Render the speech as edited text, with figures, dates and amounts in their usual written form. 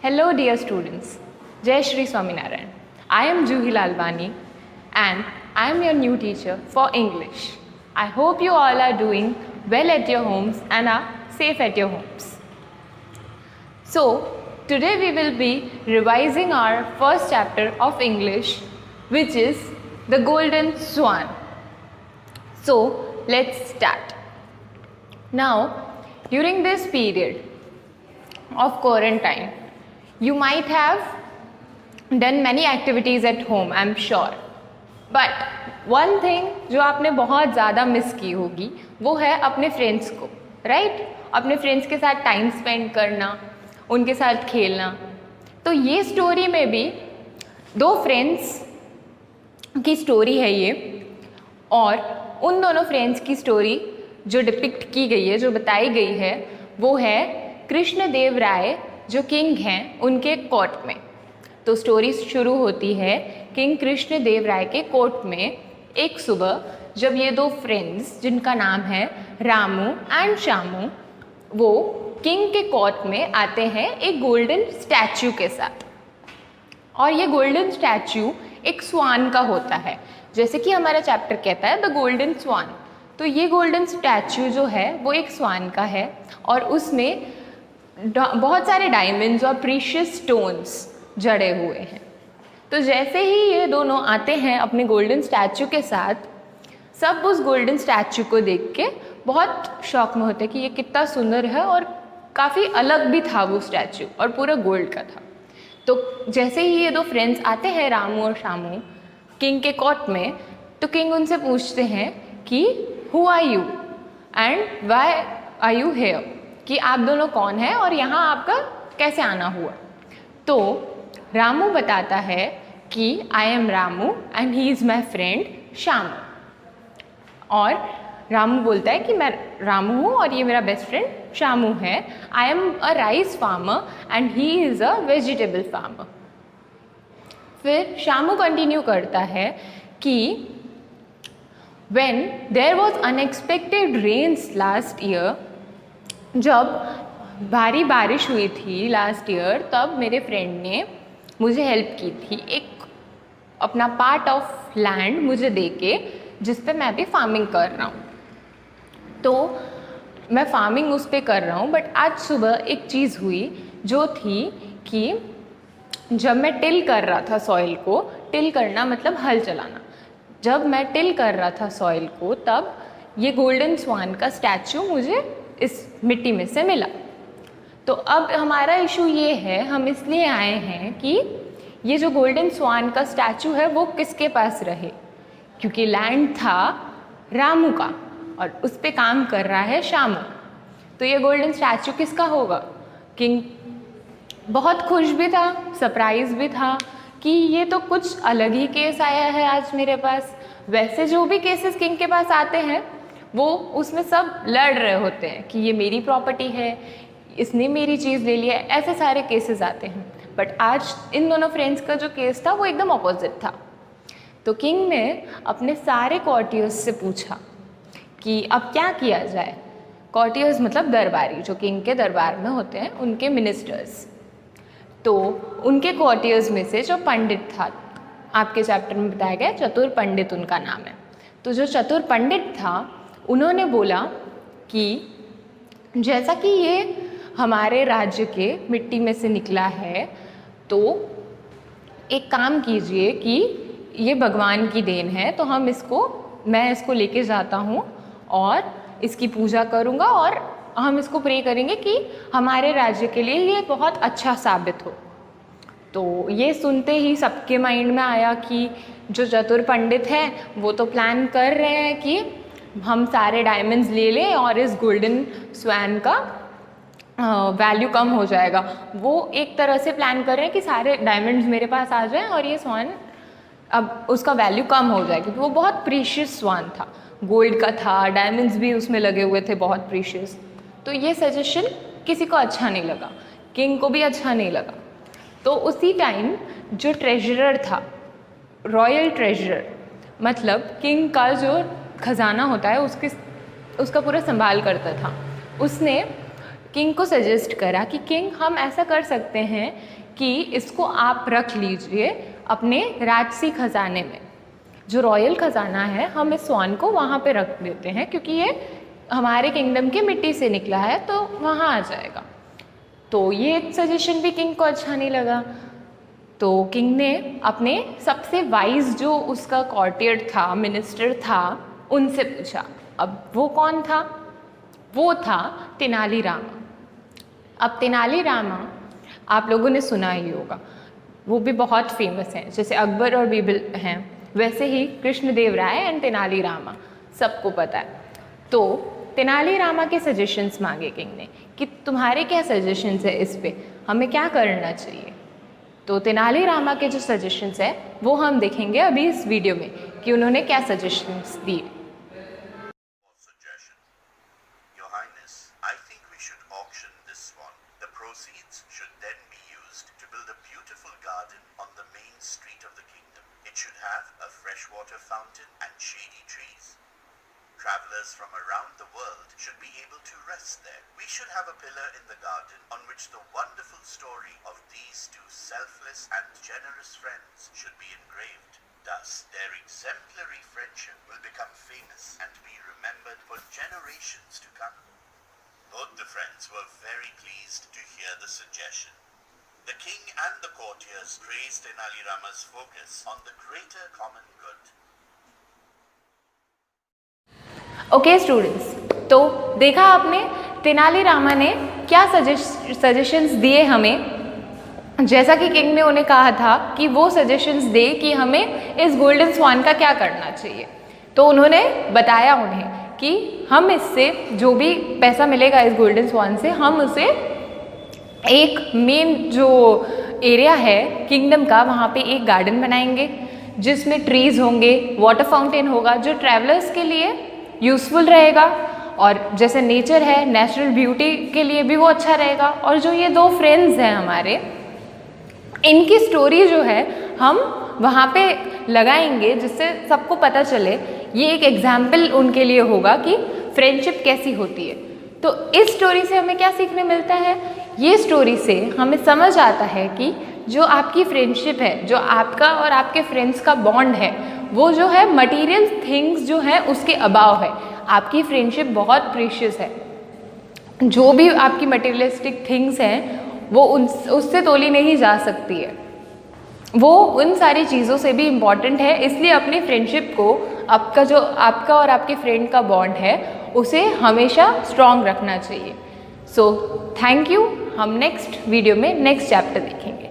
Hello dear students, Jai Shri Swaminarayan. I am Juhi Lalwani and I am your new teacher for English. I hope you all are doing well at your homes and are safe at your homes. So, today we will be revising our first chapter of English, which is The Golden Swan. So, let's start. Now, during this period of quarantine, you might have done many activities at home, I'm sure. But one thing जो आपने बहुत ज़्यादा miss की होगी वो है अपने friends को, राइट? अपने फ्रेंड्स के साथ टाइम स्पेंड करना, उनके साथ खेलना. तो ये स्टोरी में भी दो फ्रेंड्स की स्टोरी है ये, और उन दोनों फ्रेंड्स की स्टोरी जो डिपिक्ट की गई है, जो बताई गई है, वो है कृष्णदेव राय जो किंग हैं उनके कोर्ट में. तो स्टोरी शुरू होती है किंग कृष्णदेव राय के कोर्ट में. एक सुबह जब ये दो फ्रेंड्स जिनका नाम है रामू एंड श्यामू, वो किंग के कोर्ट में आते हैं एक गोल्डन स्टैचू के साथ. और ये गोल्डन स्टैचू एक स्वान का होता है, जैसे कि हमारा चैप्टर कहता है द गोल्डन स्वान. तो ये गोल्डन स्टैचू जो है वो एक स्वान का है और उसमें बहुत सारे डायमंड्स और प्रीशियस स्टोन्स जड़े हुए हैं. तो जैसे ही ये दोनों आते हैं अपने गोल्डन स्टैचू के साथ, सब उस गोल्डन स्टैचू को देख के बहुत शौक में होते हैं कि ये कितना सुंदर है, और काफ़ी अलग भी था वो स्टैचू और पूरा गोल्ड का था. तो जैसे ही ये दो फ्रेंड्स आते हैं रामू और श्यामू किंग के कोर्ट में, तो किंग उनसे पूछते हैं कि who are you and why are you here, कि आप दोनों कौन हैं और यहाँ आपका कैसे आना हुआ. तो रामू बताता है कि I am Ramu and he is my friend Shyamu. और रामू बोलता है कि मैं रामू हूँ और ये मेरा बेस्ट फ्रेंड श्यामू है. I am a rice farmer and he is a vegetable farmer. फिर श्यामू कंटिन्यू करता है कि when there was unexpected rains last year, जब भारी बारिश हुई थी लास्ट ईयर, तब मेरे फ्रेंड ने मुझे हेल्प की थी, एक अपना पार्ट ऑफ लैंड मुझे देके जिस पे मैं अभी फार्मिंग कर रहा हूँ. तो मैं फार्मिंग उस पे कर रहा हूँ. बट आज सुबह एक चीज़ हुई जो थी कि जब मैं टिल कर रहा था सॉइल को, टिल करना मतलब हल चलाना, जब मैं टिल कर रहा था सॉइल को, तब ये गोल्डन स्वान का स्टैचू मुझे इस मिट्टी में से मिला. तो अब हमारा इशू ये है, हम इसलिए आए हैं कि ये जो गोल्डन स्वान का स्टैचू है वो किसके पास रहे, क्योंकि लैंड था रामू का और उस पे काम कर रहा है श्यामू. तो ये गोल्डन स्टैचू किसका होगा? किंग बहुत खुश भी था, सरप्राइज भी था कि ये तो कुछ अलग ही केस आया है आज मेरे पास. वैसे जो भी केसेस किंग के पास आते हैं वो उसमें सब लड़ रहे होते हैं कि ये मेरी प्रॉपर्टी है, इसने मेरी चीज़ ले लिया, ऐसे सारे केसेस आते हैं. बट आज इन दोनों फ्रेंड्स का जो केस था वो एकदम ऑपोजिट था. तो किंग ने अपने सारे कॉर्टियर्स से पूछा कि अब क्या किया जाए. कॉर्टियर्स मतलब दरबारी, जो किंग के दरबार में होते हैं, उनके मिनिस्टर्स. तो उनके कॉर्टियर्स में से जो पंडित था, आपके चैप्टर में बताया गया चतुर पंडित उनका नाम है. तो जो चतुर पंडित था उन्होंने बोला कि जैसा कि ये हमारे राज्य के मिट्टी में से निकला है, तो एक काम कीजिए कि ये भगवान की देन है, तो मैं इसको लेके जाता हूँ और इसकी पूजा करूँगा और हम इसको प्रे करेंगे कि हमारे राज्य के लिए ये बहुत अच्छा साबित हो. तो ये सुनते ही सबके माइंड में आया कि जो चतुर पंडित हैं वो तो प्लान कर रहे हैं कि हम सारे डायमंड्स ले लें और इस गोल्डन स्वैन का वैल्यू कम हो जाएगा. वो एक तरह से प्लान कर रहे हैं कि सारे डायमंड्स मेरे पास आ जाएं और ये स्वान अब उसका वैल्यू कम हो जाए, क्योंकि वो बहुत प्रीशियस स्वान था, गोल्ड का था, डायमंड्स भी उसमें लगे हुए थे बहुत प्रीशियस. तो ये सजेशन किसी को अच्छा नहीं लगा, किंग को भी अच्छा नहीं लगा. तो उसी टाइम जो ट्रेजरर था, रॉयल ट्रेजरर मतलब किंग का जो खजाना होता है उसका पूरा संभाल करता था, उसने किंग को सजेस्ट करा कि किंग हम ऐसा कर सकते हैं कि इसको आप रख लीजिए अपने राजसी खजाने में, जो रॉयल ख़जाना है हम इस स्वान को वहाँ पे रख देते हैं क्योंकि ये हमारे किंगडम की मिट्टी से निकला है तो वहाँ आ जाएगा। तो ये सजेशन भी किंग को अच्छा नहीं लगा। तो किंग ने अपने सबसे वाइज जो उसका कॉर्टियर था, मिनिस्टर था, उनसे पूछा। अब वो कौन था? वो था तेनाली रामा। अब तेनाली रामा आप लोगों ने सुना ही होगा, वो भी बहुत फेमस हैं, जैसे अकबर और बीरबल हैं वैसे ही कृष्णदेव राय एंड तेनाली रामा सबको पता है। तो तेनाली रामा के सजेशंस मांगे किंग ने कि तुम्हारे क्या सजेशंस है, इस पे हमें क्या करना चाहिए। तो तेनाली रामा के जो सजेशंस है वो हम देखेंगे अभी इस वीडियो में कि उन्होंने क्या सजेशंस दिए। Travelers from around the world should be able to rest there. We should have a pillar in the garden on which the wonderful story of these two selfless and generous friends should be engraved. Thus, their exemplary friendship will become famous and be remembered for generations to come. Both the friends were very pleased to hear the suggestion. The king and the courtiers praised Tenali Rama's focus on the greater common good. Okay students, तो देखा आपने तेनाली रामा ने क्या suggestions दिए हमें। जैसा कि king ने उन्हें कहा था कि वो सजेशंस दे कि हमें इस गोल्डन स्वान का क्या करना चाहिए, तो उन्होंने बताया उन्हें कि हम इससे जो भी पैसा मिलेगा इस गोल्डन स्वान से, हम उसे एक मेन जो एरिया है किंगडम का, वहाँ पे एक गार्डन बनाएंगे जिसमें ट्रीज़ होंगे, वाटर फाउंटेन होगा जो ट्रैवलर्स के लिए यूज़फुल रहेगा, और जैसे नेचर है, नेचुरल ब्यूटी के लिए भी वो अच्छा रहेगा। और जो ये दो फ्रेंड्स हैं हमारे, इनकी स्टोरी जो है हम वहाँ पे लगाएंगे जिससे सबको पता चले, ये एक एग्जाम्पल उनके लिए होगा कि फ्रेंडशिप कैसी होती है। तो इस स्टोरी से हमें क्या सीखने मिलता है? ये स्टोरी से हमें समझ आता है कि जो आपकी फ्रेंडशिप है, जो आपका और आपके फ्रेंड्स का बॉन्ड है, वो जो है मटेरियल थिंग्स जो है उसके अबाव है। आपकी फ्रेंडशिप बहुत प्रीशियस है। जो भी आपकी मटेरियलिस्टिक थिंग्स हैं वो उससे तोली नहीं जा सकती है, वो उन सारी चीज़ों से भी इम्पॉर्टेंट है। इसलिए अपनी फ्रेंडशिप को, आपका और आपके फ्रेंड का बॉन्ड है, उसे हमेशा स्ट्रॉन्ग रखना चाहिए। So thank you. हम नेक्स्ट वीडियो में नेक्स्ट चैप्टर देखेंगे।